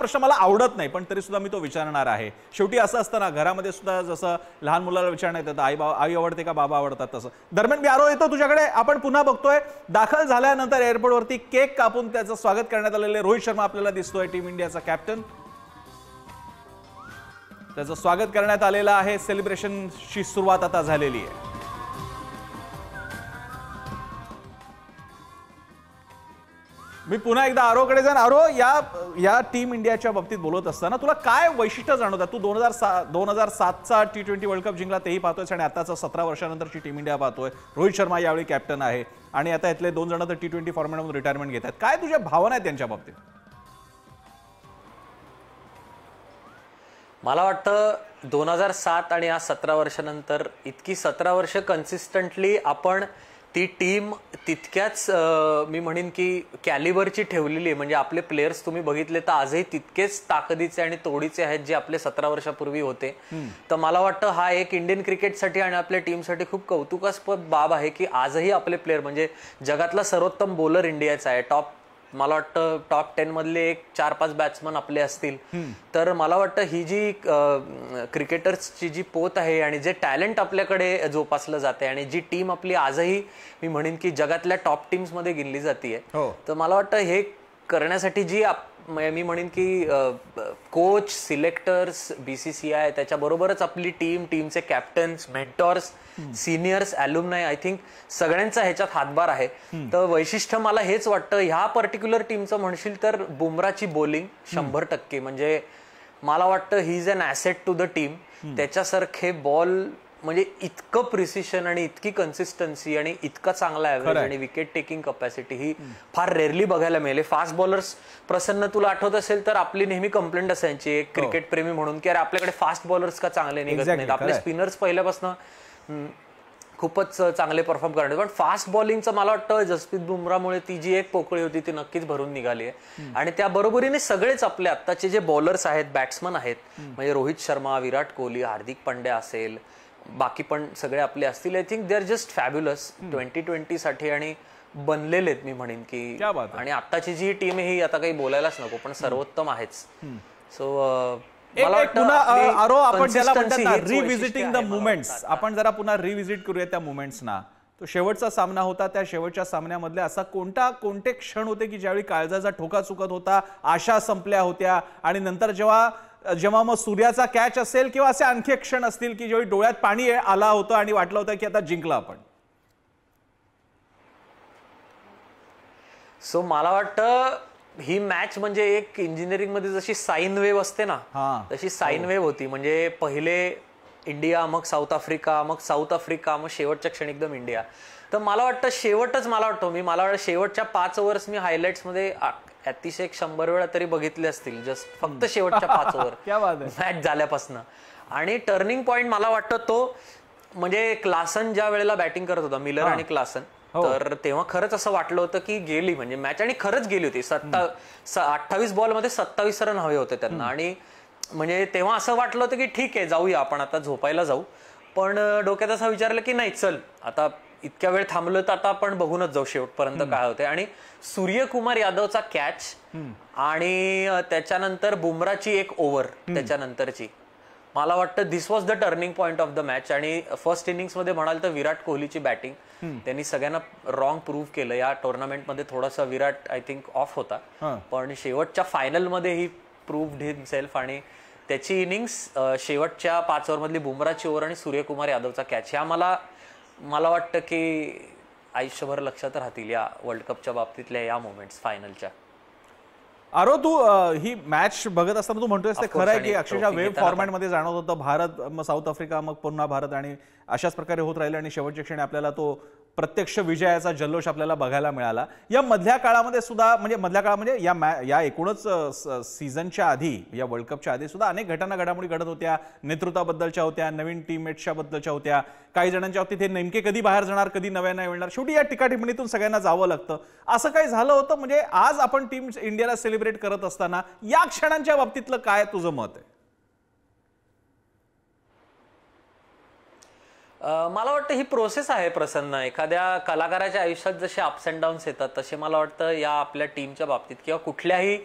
प्रश्न मला आवडत नाही, पण तरी सुद्धा मी तो विचारणार आहे. शेवटी असं असतं ना, घरामध्ये सुद्धा जसं लहान मुलाला विचारण्यात येतं आई आवडते का बाबा आवडतात, तसं. दरम्यान मी आरो येतो तुझ्याकडे. आपण पुन्हा बघतोय दाखल झाल्यानंतर एअरपोर्टवरती केक कापून त्याचं स्वागत करण्यात आलेले रोहित शर्मा आपल्याला दिसतोय, टीम इंडियाचा कॅप्टन. त्याचं स्वागत करण्यात आलेलं आहे. सेलिब्रेशनची सुरुवात आता झालेली आहे. मी पुन्हा एकदा आरोकडे जाईन. आरो, या टीम इंडियाच्या बाबतीत बोलत असताना तुला काय वैशिष्ट्य जाणवतात? तू 2007चा T20 वर्ल्ड कप जिंकला तेही पाहतोय आणि आताचा 17 वर्षानंतरची टीम इंडिया पाहतोय. रोहित शर्मा यावेळी कॅप्टन आहे आणि आता इथले 2 जण तर T20 फॉर्मॅटमधून रिटायरमेंट घेतात. काय तुझ्या भावना आहेत त्यांच्या बाबतीत? मला वाटतं 2007 आणि आज 17 वर्षानंतर इतकी 17 वर्ष कन्सिस्टंटली आपण ती टीम तितक्याच मी म्हणेन की कॅलिबरची ठेवलेली आहे. म्हणजे आपले प्लेयर्स तुम्ही बघितले तर आजही तितकेच ताकदीचे आणि तोडीचे आहेत जे आपले 17 वर्षापूर्वी होते. तर मला वाटतं हा एक इंडियन क्रिकेटसाठी आणि आपल्या टीमसाठी खूप कौतुकास्पद बाब आहे की आजही आपले प्लेयर म्हणजे जगातला सर्वोत्तम बॉलर इंडियाचा आहे. मला वाटतं टॉप 10 मधले एक 4-5 बॅट्समन आपले असतील. तर मला वाटतं ही जी क्रिकेटर्सची जी पोत आहे आणि जे टॅलेंट आपल्याकडे जोपासलं जाते आणि जी टीम आपली आजही मी म्हणेन की जगातल्या टॉप टीम्स मध्ये गिनली जाते. तर मला वाटतं हे करण्यासाठी जी मी म्हणेन की कोच, सिलेक्टर्स, BCCI त्याच्याबरोबरच आपली टीमचे captains, mentors, seniors, alumni, I think सगळ्यांचा ह्याच्यात हातभार आहे. तर वैशिष्ट्य मला हेच वाटतं ह्या पर्टिक्युलर टीमचं म्हणशील तर बुमराची बॉलिंग 100%. म्हणजे मला वाटतं he is an asset to the team. त्याच्यासारखे बॉल म्हणजे इतकं प्रिसिशन आणि इतकी कन्सिस्टन्सी आणि इतका चांगला ॲव्हरेज आणि विकेट टेकिंग कपॅसिटी ही फार रेअरली बघायला मिळेल. फास्ट बॉलर्स, प्रसन्न तुला आठवत असेल तर आपली नेहमी कंप्लेंट असायची एक क्रिकेट प्रेमी म्हणून की अरे आपल्याकडे फास्ट बॉलर्स का चांगले निघत नाहीत. आपले स्पिनर्स पहिल्यापासून खूपच चांगले परफॉर्म करणार. पण फास्ट बॉलिंगचं मला वाटतं जसप्रीत बुमरामुळे ती जी एक पोकळी होती ती नक्कीच भरून निघाली आहे. आणि त्या बरोबरीने सगळेच आपले आत्ताचे जे बॉलर्स आहेत, बॅट्समन आहेत, म्हणजे रोहित शर्मा, विराट कोहली, हार्दिक पांड्या असेल, बाकी पण सगळे आपले असतील. I think they are just fabulous 2020 साठी आणि बनलेले आहेत मी म्हणेन की. आणि आत्ताची जी टीम आहे ही आता काही बोलायलाच नको पण सर्वोत्तम आहेच. सो आपण रिव्हिजिटिंग द मुमेंट्स, आपण जरा पुन्हा रिव्हिजिट करूया त्या मुमेंट्सना. तो शेवटचा सामना होता, त्या शेवटच्या सामन्यामधले असा कोणते क्षण होते की ज्यावेळी काळजाचा ठोका चुकत होता, आशा संपल्या होत्या आणि नंतर जेव्हा मग सूर्याचा कॅच असेल किंवा असे आणखी क्षण असतील की ज्यावेळी डोळ्यात पाणी आला होतं आणि वाटलं होतं की आता जिंकला आपण? सो मला वाटतं ही मॅच म्हणजे एक इंजिनिअरिंग मध्ये जशी साईन वेव्ह असते ना, तशी साईन वेव्ह होती. म्हणजे पहिले इंडिया, मग साऊथ आफ्रिका, मग शेवटच्या क्षणी एकदम इंडिया. तर मला वाटतं शेवटच्या 5 ओव्हर्स मी हायलाइट्स मध्ये अतिशय 100 वेळा तरी बघितले असतील, जस्ट फक्त शेवटच्या 5 ओव्हर मॅच झाल्यापासून. आणि टर्निंग पॉइंट मला वाटतं तो म्हणजे क्लासन ज्या वेळेला बॅटिंग करत होता, मिलर आणि क्लासन, तर तेव्हा खरंच असं वाटलं होतं की गेली म्हणजे मॅच. आणि खरंच गेली होती. 28 बॉलमध्ये 27 रन हवे होते त्यांना. आणि म्हणजे तेव्हा असं वाटलं होतं की ठीक आहे जाऊया आपण आता झोपायला जाऊ. पण डोक्यात असं विचारलं की नाही चल आता इतक्या वेळ थांबलो तर आता आपण बघूनच जाऊ शेवटपर्यंत काय होते. आणि सूर्यकुमार यादवचा कॅच आणि त्याच्यानंतर बुमराची एक ओव्हर त्याच्यानंतरची, मला वाटतं this was the turning point of the match. आणि फर्स्ट इनिंग्स मध्ये म्हणाल तर विराट कोहलीची बॅटिंग, त्यांनी सगळ्यांना रॉंग प्रूव्ह केलं. या टुर्नामेंटमध्ये थोडासा विराट आय थिंक ऑफ होता, पण शेवटच्या फायनल मध्ये ही प्रूव्हड हिमसेल्फ. आणि त्याची इनिंग्स, शेवटच्या 5 ओव्हर मधली बुमराची ओव्हर आणि सूर्यकुमार यादवचा कॅच, ह्या मला वाटतं की आयुष्यभर लक्षात राहतील या वर्ल्ड कपच्या बाबतीतल्या या मोमेंट्स फायनलच्या. आरो, तू ही मॅच बघत असताना तू म्हणतोयस ते खरं आहे की अक्षरशः वेब फॉर्मॅटमध्ये जाणवत होतं. भारत, मग साऊथ आफ्रिका, मग पुन्हा भारत आणि अशाच प्रकारे होत राहिले आणि शेवटच्या क्षणी आपल्याला तो प्रत्यक्ष विजयाचा जल्लोष आपल्याला बघायला मिळाला. या मधल्या काळामध्ये सुद्धा म्हणजे या एकूणच सीझनच्या आधी, या वर्ल्ड कपच्या आधी सुद्धा अनेक घडामोडी घडत होत्या. नेतृत्वाबद्दलच्या होत्या, नवीन टीममेट्सच्या बद्दलच्या होत्या. काही जणांच्या बाबतीत हे नेमके कधी बाहेर जाणार, कधी नव्यानं मिळणार. शेवटी या टीकाटिप्पणीतून सगळ्यांना जावं लागतं. असं काही झालं होतं? म्हणजे आज आपण टीम इंडियाला सेलिब्रेट करत असताना या क्षणांच्या बाबतीतलं काय तुझं मत आहे? मला वाटतं ही प्रोसेस आहे प्रसन्न. एखाद्या कलाकाराच्या आयुष्यात जसे अप्स अँड डाऊन्स येतात तसे मला वाटतं या आपल्या टीमच्या बाबतीत किंवा कुठल्याही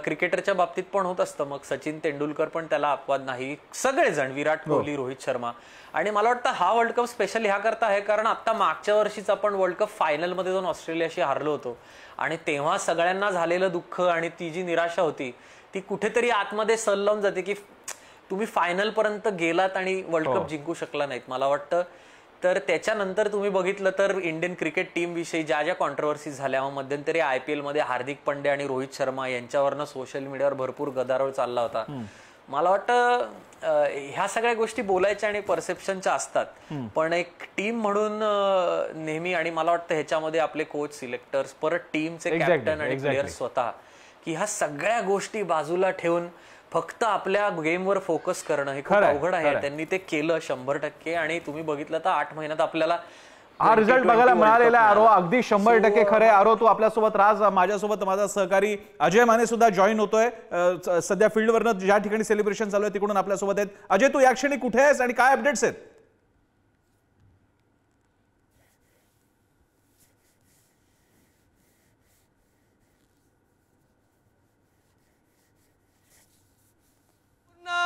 क्रिकेटरच्या बाबतीत पण होत असतं. मग सचिन तेंडुलकर पण त्याला अपवाद नाही, सगळेजण, विराट कोहली, रोहित शर्मा. आणि मला वाटतं हा वर्ल्ड कप स्पेशल ह्या करता आहे कारण आता मागच्या वर्षीच आपण वर्ल्ड कप फायनलमध्ये जाऊन ऑस्ट्रेलियाशी हारलो होतो आणि तेव्हा सगळ्यांना झालेलं दुःख आणि ती जी निराशा होती ती कुठेतरी आतमध्ये सल लावून जाते की तुम्ही फायनल पर्यंत गेलात आणि वर्ल्ड कप जिंकू शकला नाहीत. मला वाटतं तर त्याच्यानंतर तुम्ही बघितलं तर इंडियन क्रिकेट टीम विषयी ज्या ज्या कॉन्ट्रोवर्सीज झाल्या, मध्यंतरी IPL मध्ये हार्दिक पांड्या आणि रोहित शर्मा यांच्यावरनं सोशल मीडियावर भरपूर गदारोळ चालला होता. मला वाटतं ह्या सगळ्या गोष्टी बोलायच्या आणि परसेप्शनच्या असतात, पण एक टीम म्हणून नेहमी, आणि मला वाटतं ह्याच्यामध्ये आपले कोच, सिलेक्टर्स, परत टीमचे कॅप्टन आणि प्लेयर्स स्वतः, की ह्या सगळ्या गोष्टी बाजूला ठेवून फक्त आपल्या गेमवर फोकस करणं हे खूप अवघड आहे. त्यांनी ते केलं 100%. आणि तुम्ही बघितलं तर 8 महिन्यात आपल्याला हा रिझल्ट बघायला मिळालेला आहे. आरो अगदी 100% खरं. आरो तू आपल्यासोबत राज, माझ्यासोबत माझा सहकारी अजय माने सुद्धा जॉईन होतोय. सध्या फील्डवरनं ज्या ठिकाणी सेलिब्रेशन चालू आहे तिकडून आपल्यासोबत आहेत. अजय, तू या क्षणी कुठे आहेस आणि काय अपडेट्स आहेत?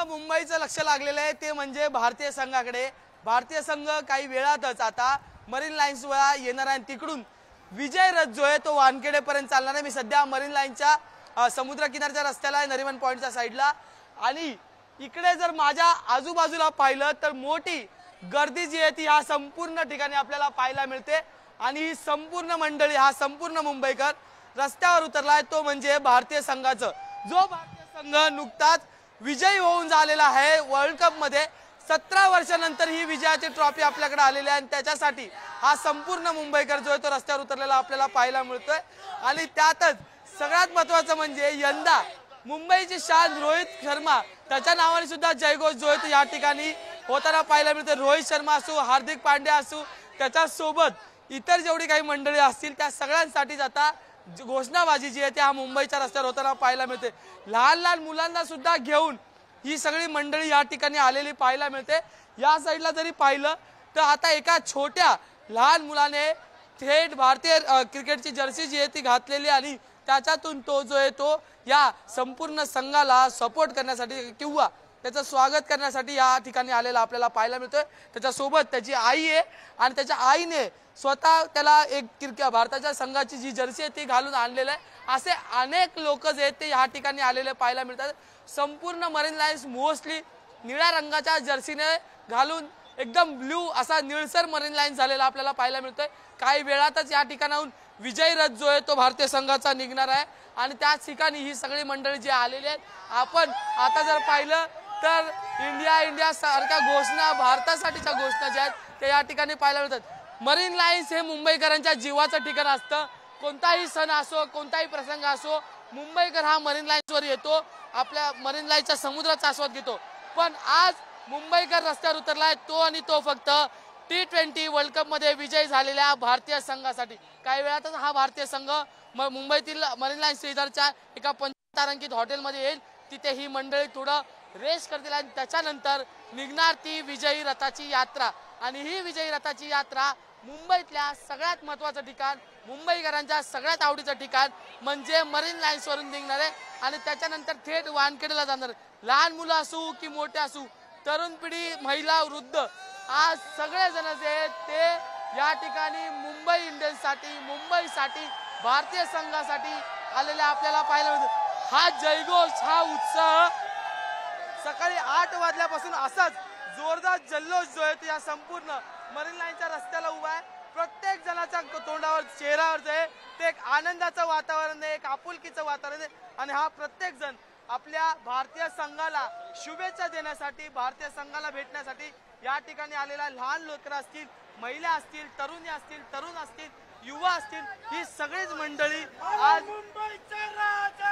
मुंबईचं लक्ष लागलेलं आहे ते म्हणजे भारतीय संघाकडे. भारतीय संघ काही वेळातच आता मरीन लाईन्सवर येणार आहे. तिकडून विजय रथ जो आहे तो वानखेडेपर्यंत चालणार आहे. मी सध्या मरीन लाईनच्या समुद्र किनारच्या रस्त्याला आहे, नरिमन पॉइंटच्या साईडला. आणि इकडे जर माझ्या आजूबाजूला पाहिलं तर मोठी गर्दी जी आहे ती ह्या संपूर्ण ठिकाणी आपल्याला पाहायला मिळते. आणि ही संपूर्ण मंडळी, हा संपूर्ण मुंबईकर रस्त्यावर उतरलाय तो म्हणजे भारतीय संघाचं. जो भारतीय संघ नुकताच विजयी होऊन झालेला आहे वर्ल्ड कप मध्ये. 17 वर्षानंतर ही विजयाची ट्रॉफी आपल्याकडे आलेली आहे आणि त्याच्यासाठी हा संपूर्ण मुंबईकर जो आहे तो रस्त्यावर उतरलेला आपल्याला पाहायला मिळतोय. आणि त्यातच सगळ्यात महत्वाचं म्हणजे यंदा मुंबईची शान रोहित शर्मा, त्याच्या नावाने सुद्धा जयघोष जो आहे तो या ठिकाणी होताना पाहायला मिळते. रोहित शर्मा असो, हार्दिक पांड्या असो, त्याच्यासोबत इतर जेवढी काही मंडळी असतील त्या सगळ्यांसाठीच आता घोषणाबाजी जी आहे त्या मुंबईच्या रस्त्यावर होताना पाहायला मिळते. लहान लहान मुलांना सुद्धा घेऊन ही सगळी मंडळी या ठिकाणी आलेली पाहायला मिळते. या साईडला जरी पाहिलं तर आता एका छोट्या लहान मुलाने थेट भारतीय क्रिकेटची जर्सी जी आहे ती घातलेली आणि त्याच्यातून तो जो आहे तो या संपूर्ण संघाला सपोर्ट करण्यासाठी किंवा त्याचं स्वागत करण्यासाठी या ठिकाणी आलेला आपल्याला पाहायला मिळतोय. त्याच्यासोबत त्याची आई आहे आणि त्याच्या आईने स्वतः त्याला एक भारताच्या संघाची जी जर्सी आहे ती घालून आणलेलं आहे. असे अनेक लोक जे आहेत ते या ठिकाणी आलेले पाहायला मिळतात. संपूर्ण मरीन लाईन्स मोस्टली निळ्या रंगाच्या जर्सीने घालून एकदम ब्ल्यू असा निळसर मरीन लाईन झालेला आपल्याला पाहायला मिळतोय. काही वेळातच या ठिकाणाहून विजयी रथ जो आहे तो भारतीय संघाचा निघणार आहे आणि त्याच ठिकाणी ही सगळी मंडळी जी आलेली आहेत. आपण आता जर पाहिलं तर इंडिया सारख्या घोषणा, भारतासाठीच्या घोषणा ज्या आहेत त्या या ठिकाणी पाहायला मिळतात. मरीन लाईन्स हे मुंबईकरांच्या जीवाचं ठिकाण असतं. कोणताही सण असो, कोणताही प्रसंग असो, मुंबईकर हा मरीन लाईन्सवर येतो, आपल्या मरीन लाईनच्या समुद्राचा आस्वाद घेतो. पण आज मुंबईकर रस्त्यावर उतरलाय तो आणि तो फक्त T20 वर्ल्ड कप मध्ये विजयी झालेल्या भारतीय संघासाठी. काही वेळातच हा भारतीय संघ मुंबईतील मरीन लाईन शेजारच्या एका 5 तारांकित हॉटेलमध्ये येईल. तिथे ही मंडळी थोडं रेस्ट करतील आणि त्याच्यानंतर निघणार ती विजयी रथाची यात्रा. आणि ही विजयी रथाची यात्रा मुंबईतल्या सगळ्यात महत्त्वाचं ठिकाण, मुंबईकरांच्या सगळ्यात आवडीचं ठिकाण म्हणजे मरीन लाईन्स वरून निघणार आहे आणि त्याच्यानंतर थेट वानखेडेला जाणार. लहान मुलं असू की मोठे असू, तरुण पिढी, महिला, वृद्ध, आज सगळेजण जे आहेत ते या ठिकाणी मुंबई इंडियन्ससाठी, मुंबईसाठी, भारतीय संघासाठी आलेले आपल्याला पाहायला मिळतं. हा जयघोष, हा उत्साह सकाळी 8 वाजल्यापासून असाच जोरदार जल्लोष जो आहे या संपूर्ण मरीन लाईनच्या रस्त्याला उभा आहे. प्रत्येक जणाच्या तोंडावर, चेहऱ्यावर जे आहे ते एक आनंदाचं वातावरण आहे, एक आपुलकीचं वातावरण आहे. आणि हा प्रत्येक जण आपल्या भारतीय संघाला शुभेच्छा देण्यासाठी, भारतीय संघाला भेटण्यासाठी या ठिकाणी आलेला लहान लेकरं असतील, महिला असतील, तरुणी असतील, तरुण असतील, युवा असतील, ही सगळीच मंडळी आज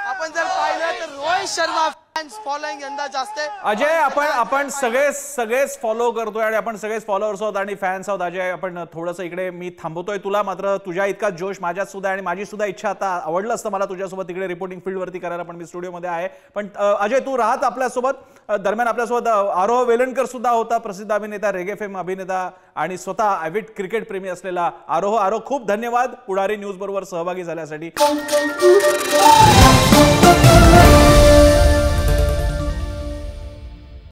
आपण जर पाहिलं तर रोहित शर्मा फॅन्स फॉलोइंग यंदा जास्त आहे. अजय, आपण सगळेच फॉलो करतोय आणि आपण सगळेच फॉलोअर्स आहोत आणि फॅन्स आहोत. अजय, आपण थोडंसं इकडे मी थांबवतोय तुला, मात्र तुझ्या इतका जोश माझ्यात सुद्धा आणि माझी सुद्धा इच्छा, आता आवडलं असतं मला तुझ्यासोबत इकडे रिपोर्टिंग फील्डवरती करायला, पण मी स्टुडिओमध्ये आहे. पण अजय, तू राहत आपल्यासोबत. दरम्यान आपल्यासोबत आरोह वेलणकर सुद्धा होता, प्रसिद्ध अभिनेता, रेगे फेम अभिनेता आणि स्वतः ॲव्हिड क्रिकेट प्रेमी असलेला आरोह. खूप धन्यवाद पुढारी न्यूज बरोबर सहभागी झाल्यासाठी.